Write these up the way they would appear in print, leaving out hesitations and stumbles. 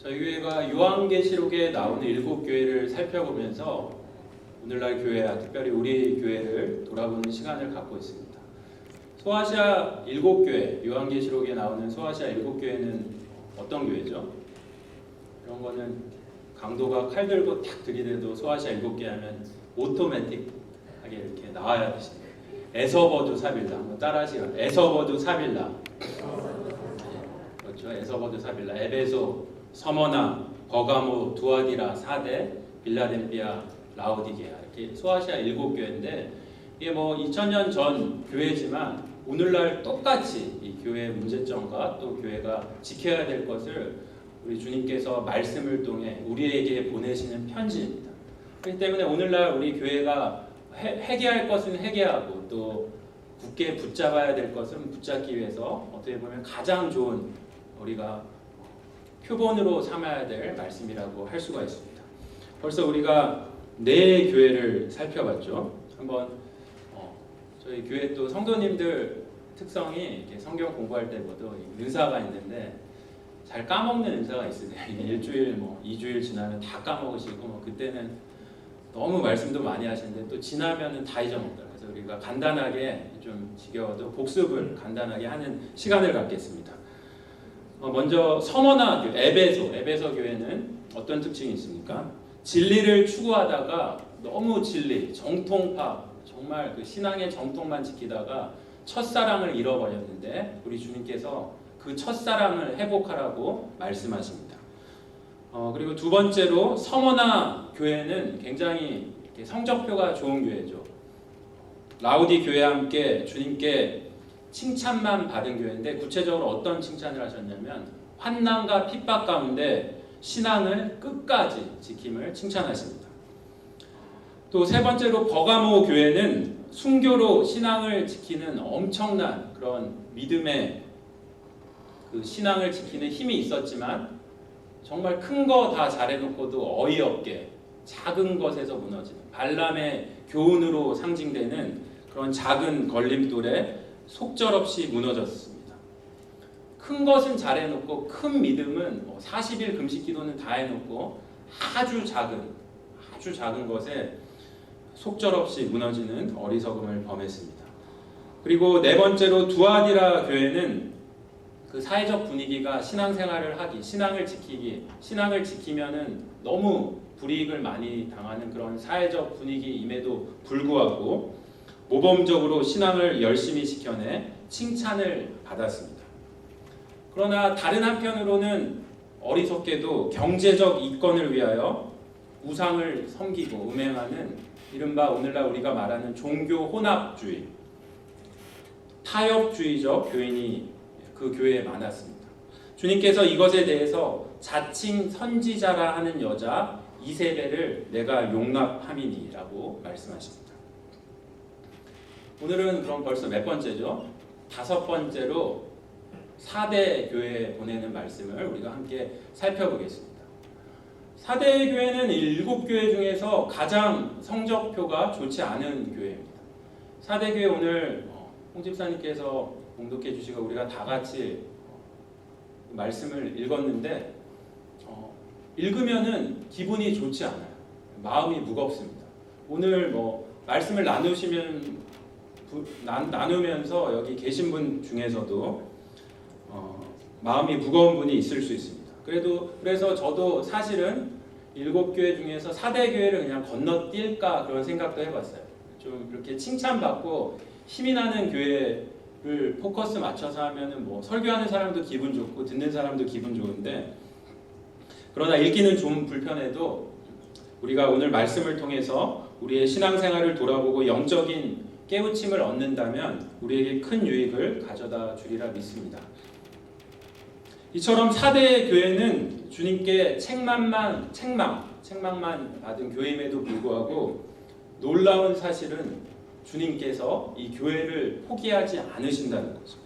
저희 교회가 요한계시록에 나오는 7교회를 살펴보면서 오늘날 교회, 특별히 우리 교회를 돌아보는 시간을 갖고 있습니다. 소아시아 7교회, 요한계시록에 나오는 소아시아 7교회는 어떤 교회죠? 이런 거는 강도가 칼 들고 탁 들이대도 소아시아 7개 하면 오토매틱하게 이렇게 나와야 되시네요. 에서버두 사빌라, 한번 따라하시죠. 에서버두 사빌라. 그렇죠. 에서버두 사빌라. 에베소, 서머나, 버가모, 두아디라, 사데, 빌라델비아, 라오디게아, 이렇게 소아시아 7교회인데 이게 뭐 2000년 전 교회지만 오늘날 똑같이 이 교회의 문제점과 또 교회가 지켜야 될 것을 우리 주님께서 말씀을 통해 우리에게 보내시는 편지입니다. 그렇기 때문에 오늘날 우리 교회가 회개할 것은 회개하고 또 굳게 붙잡아야 될 것은 붙잡기 위해서 어떻게 보면 가장 좋은 우리가 표본으로 삼아야 될 말씀이라고 할 수가 있습니다. 벌써 우리가 4교회를 살펴봤죠. 한번 저희 교회 또 성도님들 특성이 이렇게 성경 공부할 때보다 은사가 있는데 잘 까먹는 은사가 있으세요. 일주일, 2주일 지나면 다 까먹으시고 그때는 너무 말씀도 많이 하시는데 또 지나면은 다 잊어먹더라고요. 그래서 우리가 간단하게 좀 지겨워도 복습을 간단하게 하는 시간을 갖겠습니다. 먼저 서머나 교회, 에베소 교회는 어떤 특징이 있습니까? 진리를 추구하다가 너무 진리, 정통파, 정말 그 신앙의 정통만 지키다가 첫사랑을 잃어버렸는데 우리 주님께서 그 첫사랑을 회복하라고 말씀하십니다. 그리고 두 번째로 서머나 교회는 굉장히 성적표가 좋은 교회죠. 라우디 교회와 함께 주님께 칭찬만 받은 교회인데 구체적으로 어떤 칭찬을 하셨냐면 환난과 핍박 가운데 신앙을 끝까지 지킴을 칭찬하십니다. 또 세 번째로 버가모 교회는 순교로 신앙을 지키는 엄청난 그런 믿음의 그 신앙을 지키는 힘이 있었지만 정말 큰 거 다 잘해놓고도 어이없게 작은 것에서 무너지는 발람의 교훈으로 상징되는 그런 작은 걸림돌에 속절없이 무너졌습니다. 큰 것은 잘해놓고 큰 믿음은 40일 금식 기도는 다 해놓고 아주 작은 것에 속절없이 무너지는 어리석음을 범했습니다. 그리고 네 번째로 두아디라 교회는 그 사회적 분위기가 신앙생활을 하기, 신앙을 지키면은 너무 불이익을 많이 당하는 그런 사회적 분위기임에도 불구하고 모범적으로 신앙을 열심히 지켜내 칭찬을 받았습니다. 그러나 다른 한편으로는 어리석게도 경제적 이권을 위하여 우상을 섬기고 음행하는 이른바 오늘날 우리가 말하는 종교 혼합주의, 타협주의적 교인이 그 교회에 많았습니다. 주님께서 이것에 대해서 자칭 선지자라 하는 여자 이세벨을 내가 용납함이니라고 말씀하십니다. 오늘은 그럼 벌써 몇 번째죠? 5번째로 4대 교회에 보내는 말씀을 우리가 함께 살펴보겠습니다. 4대 교회는 7교회 중에서 가장 성적표가 좋지 않은 교회입니다. 4대 교회 오늘 홍 집사님께서 봉독해 주시고 우리가 다 같이 말씀을 읽었는데 읽으면은 기분이 좋지 않아요. 마음이 무겁습니다. 오늘 말씀을 나누면서 여기 계신 분 중에서도 마음이 무거운 분이 있을 수 있습니다. 그래서 저도 사실은 7교회 중에서 4대 교회를 그냥 건너뛸까 그런 생각도 해봤어요. 좀 이렇게 칭찬받고 힘이 나는 교회를 포커스 맞춰서 하면은 설교하는 사람도 기분 좋고 듣는 사람도 기분 좋은데 그러나 읽기는 좀 불편해도 우리가 오늘 말씀을 통해서 우리의 신앙생활을 돌아보고 영적인 깨우침을 얻는다면 우리에게 큰 유익을 가져다 주리라 믿습니다. 이처럼 4대 교회는 주님께 책망만 받은 교회임에도 불구하고 놀라운 사실은 주님께서 이 교회를 포기하지 않으신다는 거죠.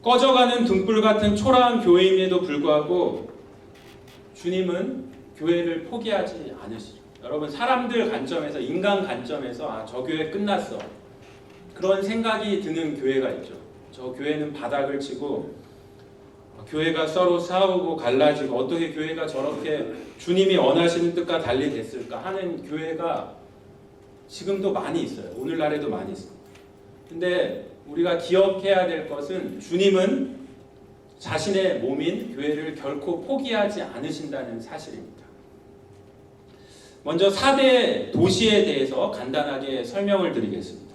꺼져가는 등불 같은 초라한 교회임에도 불구하고 주님은 교회를 포기하지 않으시죠. 여러분 사람들 관점에서 인간 관점에서 저 교회 끝났어 그런 생각이 드는 교회가 있죠. 저 교회는 바닥을 치고 교회가 서로 싸우고 갈라지고 어떻게 교회가 저렇게 주님이 원하시는 뜻과 달리 됐을까 하는 교회가 지금도 많이 있어요. 오늘날에도 많이 있습니다. 근데 우리가 기억해야 될 것은 주님은 자신의 몸인 교회를 결코 포기하지 않으신다는 사실입니다. 먼저 4대 도시에 대해서 간단하게 설명을 드리겠습니다.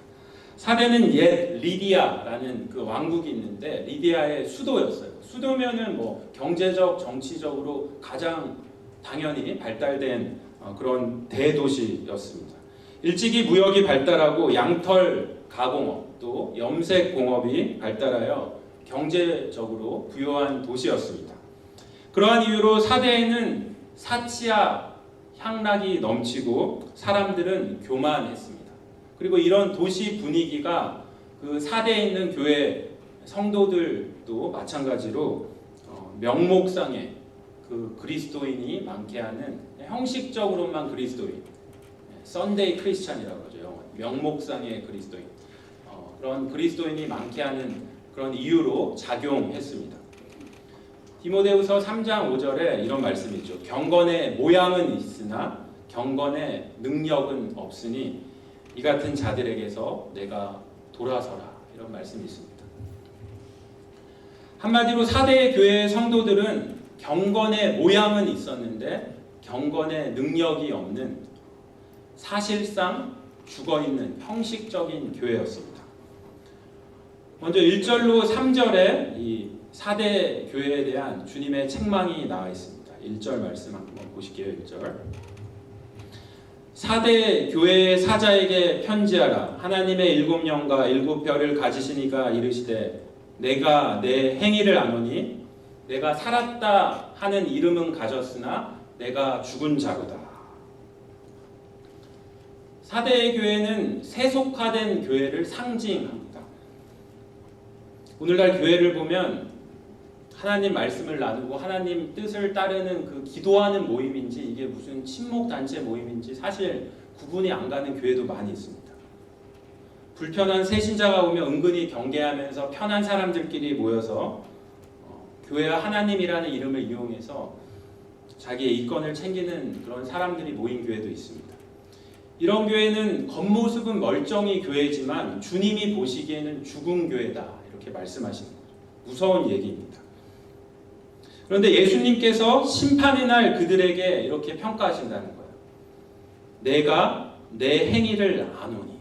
4대는 옛 리디아라는 그 왕국이 있는데 리디아의 수도였어요. 수도면은 뭐 경제적, 정치적으로 가장 당연히 발달된 그런 대도시였습니다. 일찍이 무역이 발달하고 양털 가공업 또 염색 공업이 발달하여 경제적으로 부유한 도시였습니다. 그러한 이유로 4대에는 사치와 향락이 넘치고 사람들은 교만했습니다. 그리고 이런 도시 분위기가 그 4대에 있는 교회 성도들도 마찬가지로 명목상의 그 그리스도인이 많게 하는 형식적으로만 그리스도인, 썬데이 크리스찬이라고 하죠. 명목상의 그리스도인, 그런 그리스도인이 많게 하는 그런 이유로 작용했습니다. 디모데후서 3장 5절에 이런 말씀이 있죠. 경건의 모양은 있으나 경건의 능력은 없으니 이 같은 자들에게서 내가 돌아서라, 이런 말씀이 있습니다. 한마디로 4대 교회의 성도들은 경건의 모양은 있었는데 경건의 능력이 없는 사실상 죽어있는 형식적인 교회였습니다. 먼저 1절로 3절에 이 4대 교회에 대한 주님의 책망이 나와 있습니다. 1절 말씀 한번 보실게요. 1절. 4대 교회의 사자에게 편지하라. 하나님의 7영과 7별을 가지신 이가 이르시되 내가 내 행위를 아노니 내가 살았다 하는 이름은 가졌으나 내가 죽은 자로다. 4대의 교회는 세속화된 교회를 상징합니다. 오늘날 교회를 보면 하나님 말씀을 나누고 하나님 뜻을 따르는 그 기도하는 모임인지 이게 무슨 친목 단체 모임인지 사실 구분이 안 가는 교회도 많이 있습니다. 불편한 새신자가 오면 은근히 경계하면서 편한 사람들끼리 모여서 교회와 하나님이라는 이름을 이용해서 자기의 이권을 챙기는 그런 사람들이 모인 교회도 있습니다. 이런 교회는 겉모습은 멀쩡히 교회지만 주님이 보시기에는 죽은 교회다, 이렇게 말씀하시는 거죠. 무서운 얘기입니다. 그런데 예수님께서 심판의 날 그들에게 이렇게 평가하신다는 거예요. 내가 내 행위를 아노니.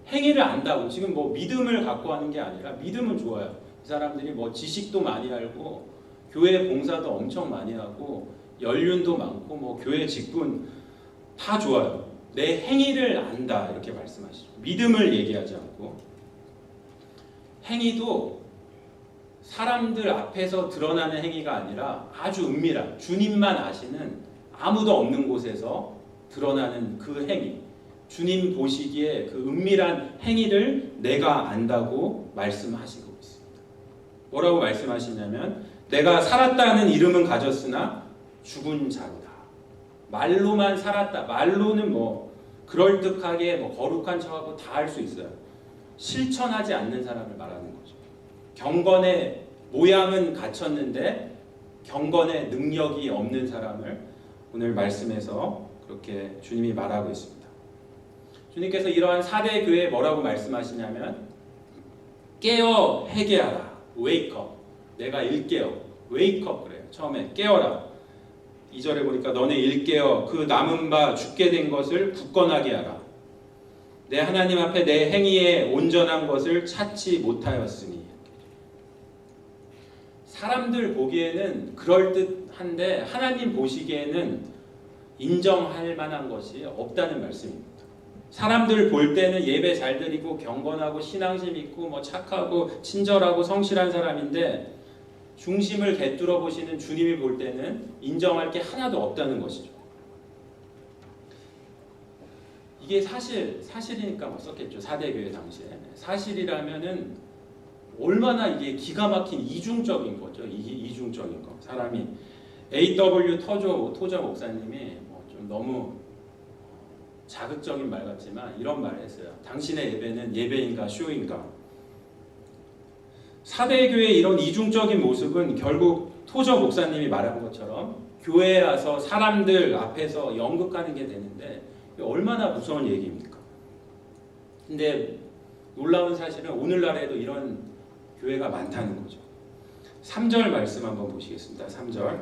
행위를 안다고 지금 뭐 믿음을 갖고 하는 게 아니라 믿음은 좋아요. 이 사람들이 뭐 지식도 많이 알고 교회 봉사도 엄청 많이 하고 연륜도 많고 뭐 교회 직분 다 좋아요. 내 행위를 안다, 이렇게 말씀하시죠. 믿음을 얘기하지 않고 행위도 사람들 앞에서 드러나는 행위가 아니라 아주 은밀한 주님만 아시는 아무도 없는 곳에서 드러나는 그 행위, 주님 보시기에 그 은밀한 행위를 내가 안다고 말씀하시고 있습니다. 뭐라고 말씀하시냐면 내가 살았다는 이름은 가졌으나 죽은 자로다. 말로만 살았다. 말로는 뭐 그럴듯하게 뭐 거룩한 척하고 다 할 수 있어요. 실천하지 않는 사람을 말하는 거죠. 경건의 모양은 갖췄는데 경건의 능력이 없는 사람을 오늘 말씀에서 그렇게 주님이 말하고 있습니다. 주님께서 이러한 4대 교회에 뭐라고 말씀하시냐면 깨어 회개하라. wake up. 내가 일깨어. wake up 그래요. 처음에 깨어라. 2절에 보니까 너네 일깨어 그 남은 바 죽게 된 것을 굳건하게 하라. 내 하나님 앞에 내 행위에 온전한 것을 찾지 못하였으니. 사람들 보기에는 그럴듯한데 하나님 보시기에는 인정할 만한 것이 없다는 말씀입니다. 사람들 볼 때는 예배 잘 드리고 경건하고 신앙심 있고 뭐 착하고 친절하고 성실한 사람인데 중심을 꿰뚫어 보시는 주님이 볼 때는 인정할 게 하나도 없다는 것이죠. 이게 사실이니까 뭐 썼겠죠. 4대 교회 당시에. 사실이라면은 얼마나 이게 기가 막힌 이중적인 거죠. 이중적인 거. 사람이 A.W. 토저 목사님이 좀 너무 자극적인 말 같지만 이런 말을 했어요. 당신의 예배는 예배인가 쇼인가. 4대 교회의 이런 이중적인 모습은 결국 토저 목사님이 말한 것처럼 교회에 와서 사람들 앞에서 연극하는 게 되는데 얼마나 무서운 얘기입니까? 근데 놀라운 사실은 오늘날에도 이런 교회가 많다는 거죠. 3절 말씀 한번 보시겠습니다. 3절.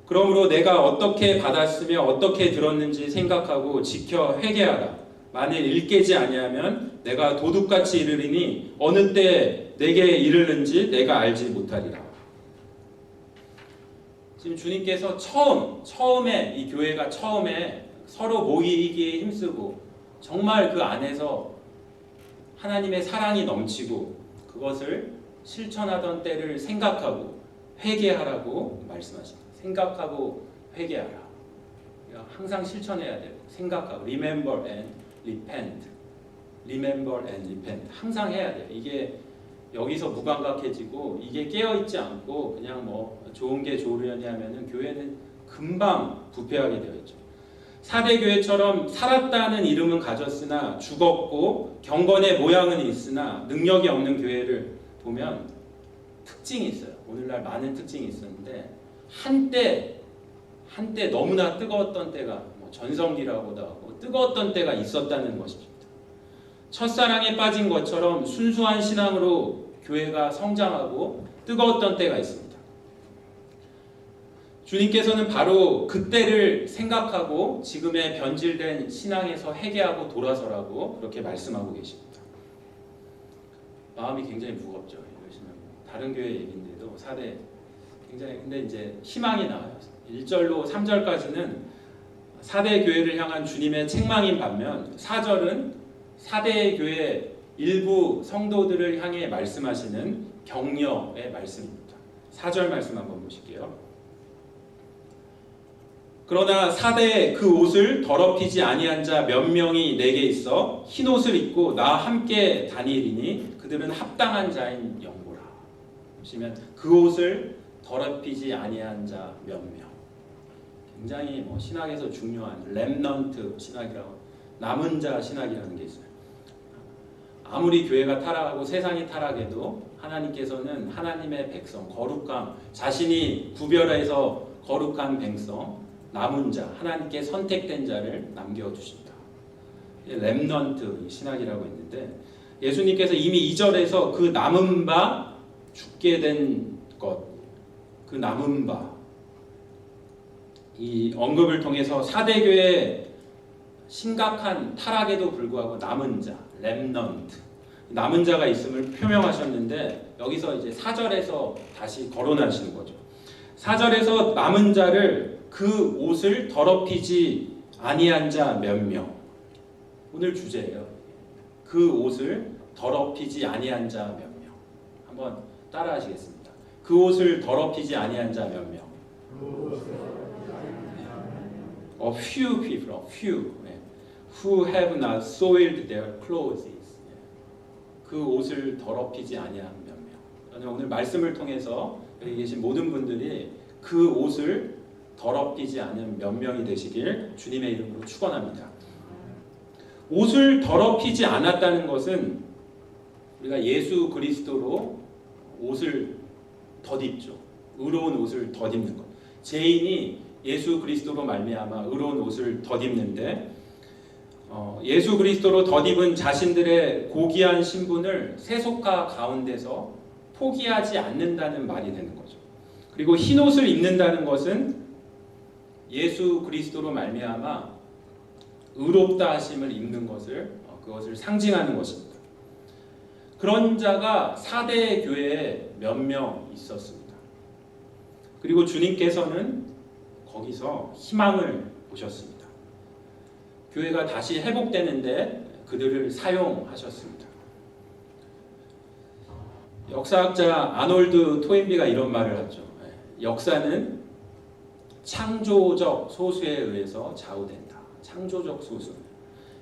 그러므로 내가 어떻게 받았으며 어떻게 들었는지 생각하고 지켜 회개하라. 만일 일깨지 아니하면 내가 도둑같이 이르리니 어느 때 내게 이르는지 내가 알지 못하리라. 지금 주님께서 처음에 이 교회가 처음에 서로 모이기에 힘쓰고 정말 그 안에서 하나님의 사랑이 넘치고 그것을 실천하던 때를 생각하고 회개하라고 말씀하십니다. 생각하고 회개하라. 항상 실천해야 돼요. 생각하고 remember and repent. remember and repent. 항상 해야 돼요. 이게 여기서 무감각해지고 이게 깨어있지 않고 그냥 뭐 좋은 게 좋으려니 하면은 교회는 금방 부패하게 되어 있죠. 4대 교회처럼 살았다는 이름은 가졌으나 죽었고 경건의 모양은 있으나 능력이 없는 교회를 보면 특징이 있어요. 오늘날 많은 특징이 있었는데 한때 너무나 뜨거웠던 때가 뭐 전성기라고도 하고 뜨거웠던 때가 있었다는 것입니다. 첫사랑에 빠진 것처럼 순수한 신앙으로 교회가 성장하고 뜨거웠던 때가 있습니다. 주님께서는 바로 그때를 생각하고 지금의 변질된 신앙에서 회개하고 돌아서라고 그렇게 말씀하고 계십니다. 마음이 굉장히 무겁죠. 이러시면 다른 교회 얘기인데도 4대 굉장히 근데 이제 희망이 나와요. 1절로 3절까지는 4대 교회를 향한 주님의 책망인 반면 4절은 4대 교회 일부 성도들을 향해 말씀하시는 격려의 말씀입니다. 4절 말씀 한번 보실게요. 그러나 4대 그 옷을 더럽히지 아니한 자 몇 명이 내게 있어 흰 옷을 입고 나와 함께 다니리니 그들은 합당한 자인 영보라. 보시면 그 옷을 더럽히지 아니한 자 몇 명. 굉장히 뭐 신학에서 중요한 렘넌트 신학이라고 남은 자 신학이라는 게 있어요. 아무리 교회가 타락하고 세상이 타락해도 하나님께서는 하나님의 백성 거룩함 자신이 구별해서 거룩한 백성 남은 자, 하나님께 선택된 자를 남겨주신다. 렘넌트 신학이라고 했는데 예수님께서 이미 2절에서 그 남은 바 죽게 된 것, 그 남은 바 이 언급을 통해서 4대 교회의 심각한 타락에도 불구하고 남은 자, 렘넌트 남은 자가 있음을 표명하셨는데 여기서 이제 4절에서 다시 거론하시는 거죠. 4절에서 남은 자를 그 옷을 더럽히지 아니한 자 몇 명. 오늘 주제예요. 그 옷을 더럽히지 아니한 자 몇 명. 한번 따라 하시겠습니다. 그 옷을 더럽히지 아니한 자 몇 명. A few people, a few, who have not soiled their clothes. 그 옷을 더럽히지 아니한 몇 명. 저는 오늘 말씀을 통해서 여기 계신 모든 분들이 그 옷을 더럽히지 않은 몇 명이 되시길 주님의 이름으로 축원합니다. 옷을 더럽히지 않았다는 것은 우리가 예수 그리스도로 옷을 덧입죠. 의로운 옷을 덧입는 것. 죄인이 예수 그리스도로 말미암아 의로운 옷을 덧입는데 예수 그리스도로 덧입은 자신들의 고귀한 신분을 세속화 가운데서 포기하지 않는다는 말이 되는 거죠. 그리고 흰 옷을 입는다는 것은 예수 그리스도로 말미암아 의롭다 하심을 입는 것을 그것을 상징하는 것입니다. 그런 자가 4대 교회에 몇 명 있었습니다. 그리고 주님께서는 거기서 희망을 보셨습니다. 교회가 다시 회복되는데 그들을 사용하셨습니다. 역사학자 아놀드 토인비가 이런 말을 하죠. 역사는 창조적 소수에 의해서 좌우된다. 창조적 소수.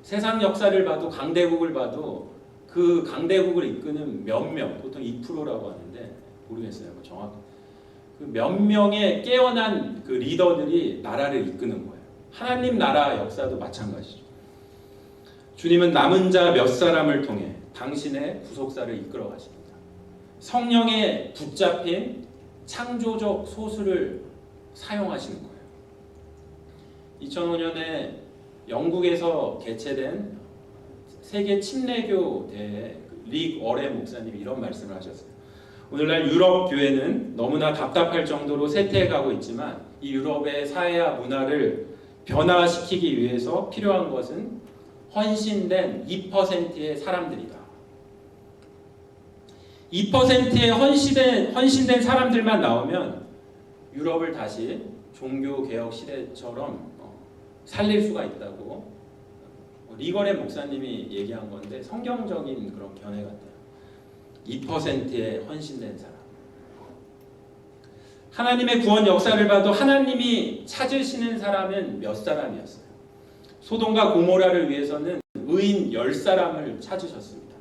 세상 역사를 봐도 강대국을 봐도 그 강대국을 이끄는 몇 명, 보통 2%라고 하는데 모르겠어요. 정확히. 그 몇 명의 깨어난 그 리더들이 나라를 이끄는 거예요. 하나님 나라 역사도 마찬가지죠. 주님은 남은 자 몇 사람을 통해 당신의 구속사를 이끌어 가십니다. 성령에 붙잡힌 창조적 소수를 사용하시는 거예요. 2005년에 영국에서 개최된 세계 침례교 대회에 릭 워렌 목사님이 이런 말씀을 하셨어요. 오늘날 유럽 교회는 너무나 답답할 정도로 쇠퇴해가고 있지만 이 유럽의 사회와 문화를 변화시키기 위해서 필요한 것은 헌신된 2%의 사람들이다. 2%의 헌신된 사람들만 나오면 유럽을 다시 종교개혁 시대처럼 살릴 수가 있다고 리거렌 목사님이 얘기한 건데 성경적인 그런 견해 같아요. 2%의 헌신된 사람. 하나님의 구원 역사를 봐도 하나님이 찾으시는 사람은 몇 사람이었어요. 소돔과 고모라를 위해서는 의인 10사람을 찾으셨습니다.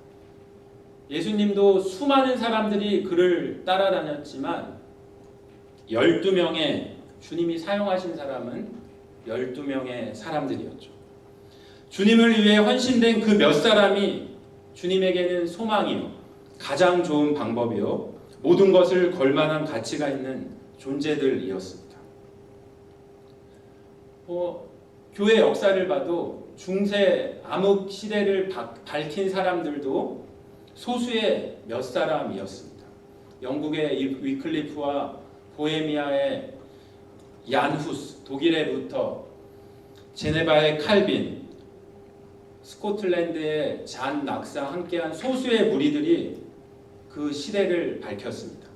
예수님도 수많은 사람들이 그를 따라다녔지만 12명의 주님이 사용하신 사람은 12명의 사람들이었죠. 주님을 위해 헌신된 그 몇 사람이 주님에게는 소망이요, 가장 좋은 방법이요, 모든 것을 걸만한 가치가 있는 존재들이었습니다. 교회 역사를 봐도 중세 암흑 시대를 밝힌 사람들도 소수의 몇 사람이었습니다. 영국의 위클리프와 보헤미아의 얀 후스, 독일의 루터, 제네바의 칼빈, 스코틀랜드의 잔 낙사 함께한 소수의 무리들이 그 시대를 밝혔습니다.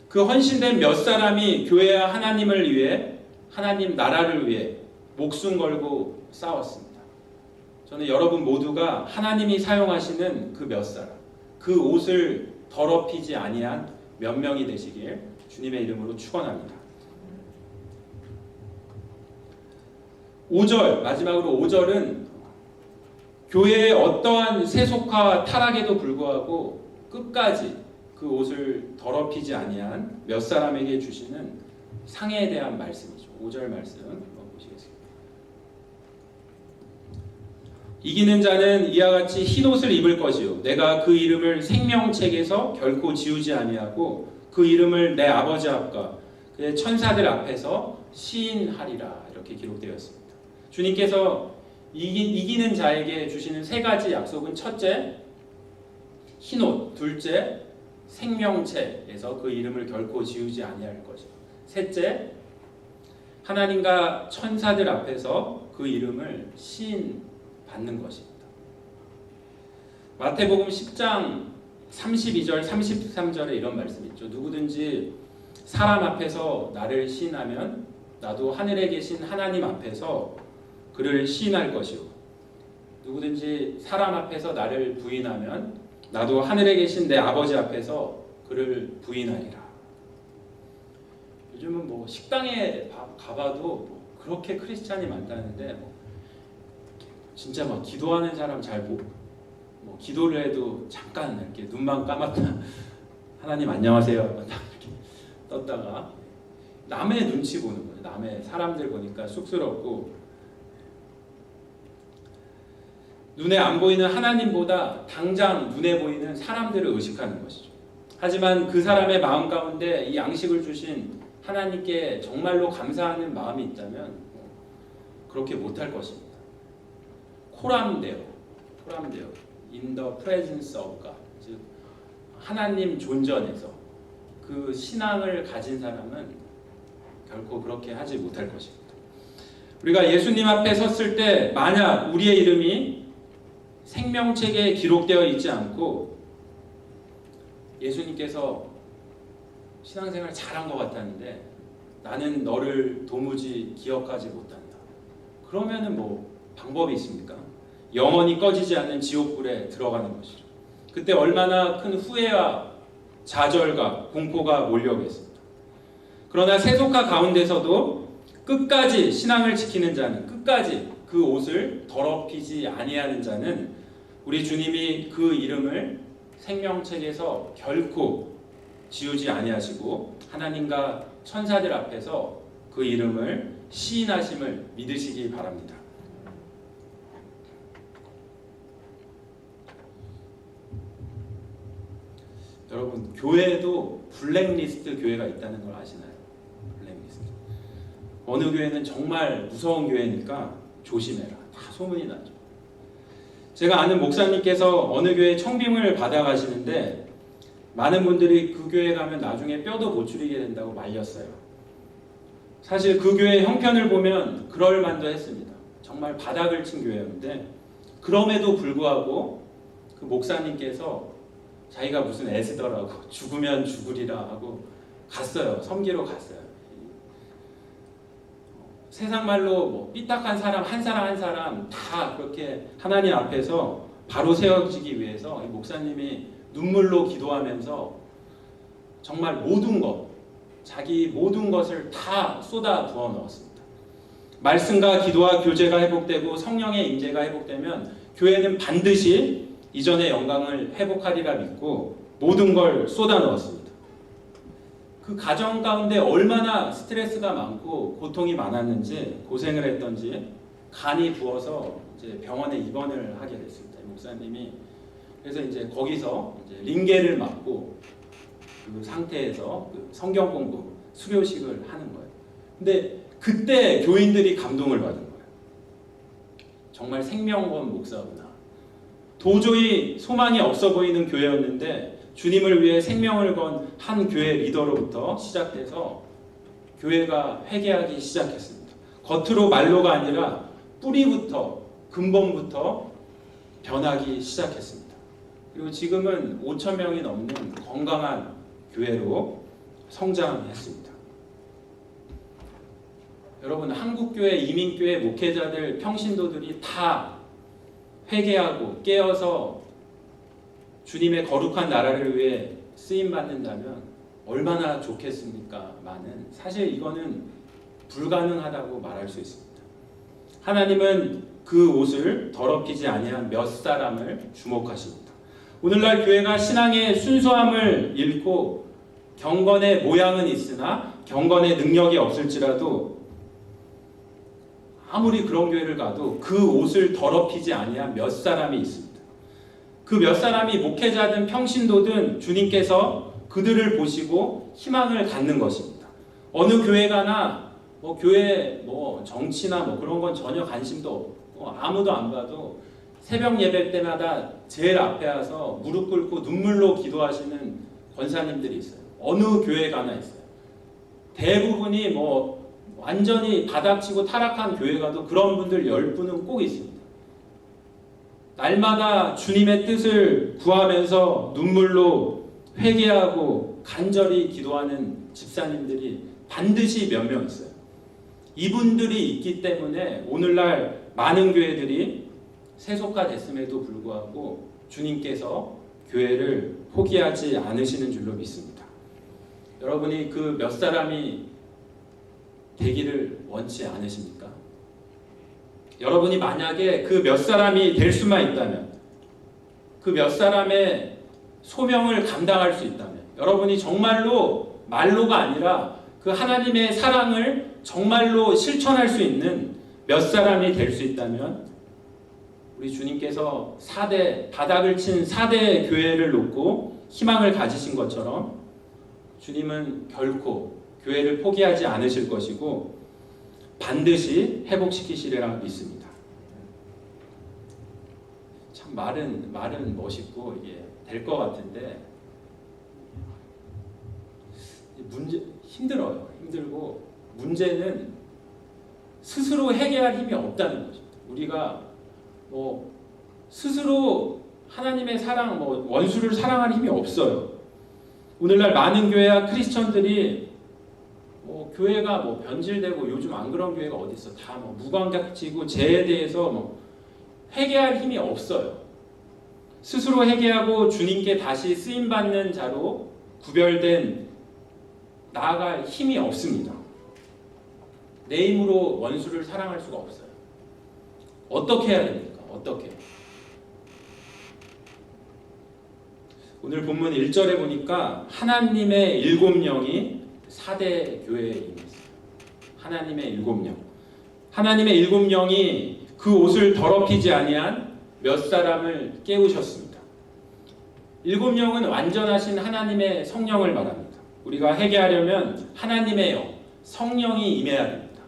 그 헌신된 몇 사람이 교회와 하나님을 위해, 하나님 나라를 위해 목숨 걸고 싸웠습니다. 저는 여러분 모두가 하나님이 사용하시는 그 몇 사람, 그 옷을 더럽히지 아니한 몇 명이 되시길 주님의 이름으로 축원합니다. 5절, 마지막으로 5절은 교회의 어떠한 세속화 타락에도 불구하고 끝까지 그 옷을 더럽히지 아니한 몇 사람에게 주시는 상에 대한 말씀이죠. 5절 말씀 한번 보시겠습니다. 이기는 자는 이와 같이 흰 옷을 입을 것이요 내가 그 이름을 생명책에서 결코 지우지 아니하고 그 이름을 내 아버지 앞과 그의 천사들 앞에서 시인하리라. 이렇게 기록되어 있습니다. 주님께서 이기는 자에게 주시는 세 가지 약속은 첫째, 흰옷, 둘째, 생명책에서 그 이름을 결코 지우지 아니할 것이요. 셋째, 하나님과 천사들 앞에서 그 이름을 시인받는 것입니다. 마태복음 10장 32절, 33절에 이런 말씀이 있죠. 누구든지 사람 앞에서 나를 시인하면 나도 하늘에 계신 하나님 앞에서 그를 시인할 것이요 누구든지 사람 앞에서 나를 부인하면 나도 하늘에 계신 내 아버지 앞에서 그를 부인하리라. 요즘은 뭐 식당에 가봐도 그렇게 크리스찬이 많다는데 진짜 막 기도하는 사람 잘 보고 기도를 해도 잠깐 이렇게 눈만 감았다 하나님 안녕하세요 딱 이렇게 떴다가 남의 눈치 보는 거예요. 남의 사람들 보니까 쑥스럽고 눈에 안 보이는 하나님보다 당장 눈에 보이는 사람들을 의식하는 것이죠. 하지만 그 사람의 마음 가운데 이 양식을 주신 하나님께 정말로 감사하는 마음이 있다면 그렇게 못할 것입니다. 코람데오 in the presence of God, 즉 하나님 존전에서 그 신앙을 가진 사람은 결코 그렇게 하지 못할 것입니다. 우리가 예수님 앞에 섰을 때 만약 우리의 이름이 생명책에 기록되어 있지 않고 예수님께서 신앙생활 잘한 것 같았는데 나는 너를 도무지 기억하지 못한다. 그러면은 뭐 방법이 있습니까? 영원히 꺼지지 않는 지옥불에 들어가는 것이죠. 그때 얼마나 큰 후회와 좌절과 공포가 몰려오겠습니다. 그러나 세속화 가운데서도 끝까지 신앙을 지키는 자는, 끝까지 그 옷을 더럽히지 아니하는 자는 우리 주님이 그 이름을 생명책에서 결코 지우지 아니하시고 하나님과 천사들 앞에서 그 이름을 시인하심을 믿으시기 바랍니다. 여러분 교회도 블랙리스트 교회가 있다는 걸 아시나요? 블랙리스트. 어느 교회는 정말 무서운 교회니까 조심해라. 다 소문이 나죠. 제가 아는 목사님께서 어느 교회 청빙을 받아가시는데 많은 분들이 그 교회 가면 나중에 뼈도 못 추리게 된다고 말렸어요. 사실 그 교회 형편을 보면 그럴 만도 했습니다. 정말 바닥을 친 교회였는데 그럼에도 불구하고 그 목사님께서 자기가 무슨 애쓰더라고 죽으면 죽으리라 하고 갔어요. 섬기러 갔어요. 세상 말로 뭐 삐딱한 사람 한 사람 다 그렇게 하나님 앞에서 바로 세워지기 위해서 이 목사님이 눈물로 기도하면서 정말 모든 것, 자기 모든 것을 다 쏟아 부어 넣었습니다. 말씀과 기도와 교제가 회복되고 성령의 임재가 회복되면 교회는 반드시 이전의 영광을 회복하리라 믿고 모든 걸 쏟아 넣었습니다. 그 가정 가운데 얼마나 스트레스가 많고 고통이 많았는지 고생을 했던지 간이 부어서 이제 병원에 입원을 하게 됐습니다. 목사님이 그래서 이제 거기서 이제 링게를 맞고 그 상태에서 그 성경 공부 수료식을 하는 거예요. 근데 그때 교인들이 감동을 받은 거예요. 정말 생명원 목사구나. 도저히 소망이 없어 보이는 교회였는데 주님을 위해 생명을 건 한 교회 리더로부터 시작돼서 교회가 회개하기 시작했습니다. 겉으로 말로가 아니라 뿌리부터 근본부터 변하기 시작했습니다. 그리고 지금은 5천 명이 넘는 건강한 교회로 성장했습니다. 여러분 한국교회, 이민교회 목회자들, 평신도들이 다 회개하고 깨어서 주님의 거룩한 나라를 위해 쓰임받는다면 얼마나 좋겠습니까? 많은 사실 이거는 불가능하다고 말할 수 있습니다. 하나님은 그 옷을 더럽히지 아니한 몇 사람을 주목하십니다. 오늘날 교회가 신앙의 순수함을 잃고 경건의 모양은 있으나 경건의 능력이 없을지라도 아무리 그런 교회를 가도 그 옷을 더럽히지 아니한 몇 사람이 있습니다. 그 몇 사람이 목회자든 평신도든 주님께서 그들을 보시고 희망을 갖는 것입니다. 어느 교회 가나 뭐 교회 뭐 정치나 뭐 그런 건 전혀 관심도 없고 아무도 안 봐도 새벽 예배 때마다 제일 앞에 와서 무릎 꿇고 눈물로 기도하시는 권사님들이 있어요. 어느 교회 가나 있어요. 대부분이 뭐 완전히 바닥치고 타락한 교회 가도 그런 분들 10분은 꼭 있습니다. 날마다 주님의 뜻을 구하면서 눈물로 회개하고 간절히 기도하는 집사님들이 반드시 몇 명 있어요. 이분들이 있기 때문에 오늘날 많은 교회들이 세속화됐음에도 불구하고 주님께서 교회를 포기하지 않으시는 줄로 믿습니다. 여러분이 그 몇 사람이 되기를 원치 않으십니까? 여러분이 만약에 그 몇 사람이 될 수만 있다면, 그 몇 사람의 소명을 감당할 수 있다면, 여러분이 정말로 말로가 아니라 그 하나님의 사랑을 정말로 실천할 수 있는 몇 사람이 될 수 있다면 우리 주님께서 바닥을 친 4대 교회를 놓고 희망을 가지신 것처럼 주님은 결코 교회를 포기하지 않으실 것이고 반드시 회복시키시리라 믿습니다. 참 말은 멋있고 이게 될 것 같은데 힘들어요. 힘들고 문제는 스스로 해결할 힘이 없다는 것입니다. 우리가 뭐 스스로 하나님의 사랑, 뭐 원수를 사랑할 힘이 없어요. 오늘날 많은 교회와 크리스천들이 뭐 교회가 뭐 변질되고 요즘 안 그런 교회가 어디 있어? 다 뭐 무관객지고 죄에 대해서 뭐 회개할 힘이 없어요. 스스로 회개하고 주님께 다시 쓰임 받는 자로 구별된 나아갈 힘이 없습니다. 내 힘으로 원수를 사랑할 수가 없어요. 어떻게 해야 됩니까? 어떻게? 오늘 본문 1절에 보니까 하나님의 7영이 4대 교회에 임했어요. 하나님의 7영. 하나님의 7영이 그 옷을 더럽히지 아니한 몇 사람을 깨우셨습니다. 일곱 영은 완전하신 하나님의 성령을 말합니다. 우리가 회개하려면 하나님의 영, 성령이 임해야 됩니다.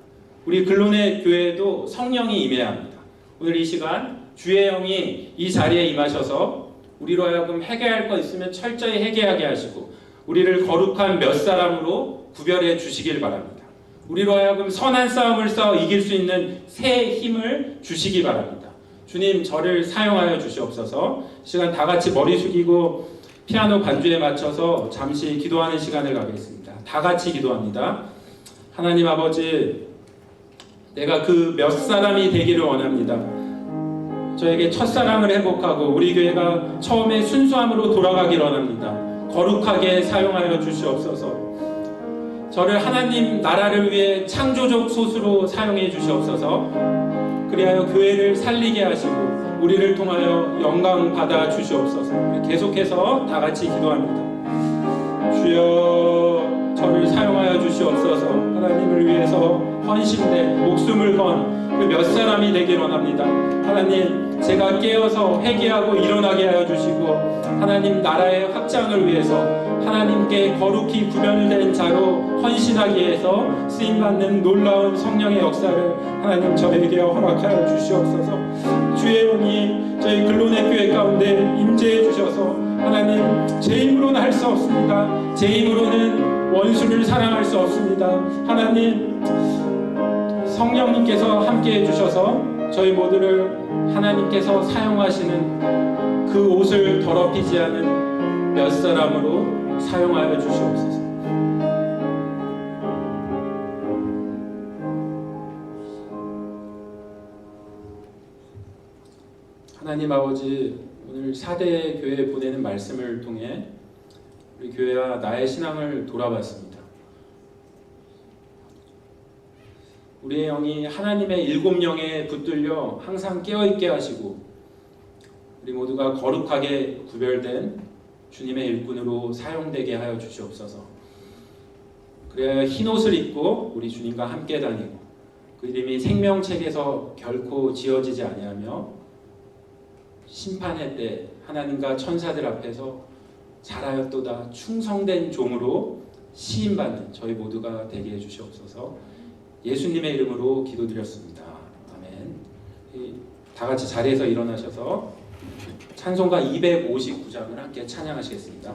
우리 근론의 교회도 성령이 임해야 합니다. 오늘 이 시간 주의 영이 이 자리에 임하셔서 우리로 하여금 회개할 것 있으면 철저히 회개하게 하시고 우리를 거룩한 몇 사람으로 구별해 주시길 바랍니다. 우리로 하여금 선한 싸움을 싸워 이길 수 있는 새 힘을 주시기 바랍니다. 주님, 저를 사용하여 주시옵소서. 시간 다 같이 머리 숙이고 피아노 반주에 맞춰서 잠시 기도하는 시간을 가겠습니다. 다 같이 기도합니다. 하나님 아버지, 내가 그 몇 사람이 되기를 원합니다. 저에게 첫사랑을 회복하고 우리 교회가 처음에 순수함으로 돌아가기를 원합니다. 거룩하게 사용하여 주시옵소서. 저를 하나님 나라를 위해 창조적 소수로 사용해 주시옵소서. 그리하여 교회를 살리게 하시고 우리를 통하여 영광 받아 주시옵소서. 계속해서 다 같이 기도합니다. 주여, 저를 사용하여 주시옵소서. 하나님을 위해서 헌신돼 목숨을 건 그 몇 사람이 되길 원합니다. 하나님, 제가 깨어서 회개하고 일어나게 하여 주시고 하나님 나라의 확장을 위해서 하나님께 거룩히 구별된 자로 헌신하기 위해서 쓰임받는 놀라운 성령의 역사를 하나님 저에게 허락하여 주시옵소서. 주의 영이 저희 근론의 교회 가운데 임재해 주셔서 하나님, 제 힘으로는 할 수 없습니다. 제 힘으로는 원수를 사랑할 수 없습니다. 하나님, 성령님께서 함께 해주셔서 저희 모두를 하나님께서 사용하시는 그 옷을 더럽히지 않은 몇 사람으로 사용하여 주시옵소서. 하나님 아버지, 오늘 4대 교회에 보내는 말씀을 통해 우리 교회와 나의 신앙을 돌아봤습니다. 우리의 영이 하나님의 일곱 영에 붙들려 항상 깨어있게 하시고 우리 모두가 거룩하게 구별된 주님의 일꾼으로 사용되게 하여 주시옵소서. 그래야 흰옷을 입고 우리 주님과 함께 다니고 그 이름이 생명책에서 결코 지어지지 아니하며 심판의 때 하나님과 천사들 앞에서 잘하였도다 충성된 종으로 시임받는 저희 모두가 되게 해주시옵소서. 예수님의 이름으로 기도드렸습니다. 아멘. 다 같이 자리에서 일어나셔서 찬송가 259장을 함께 찬양하시겠습니다.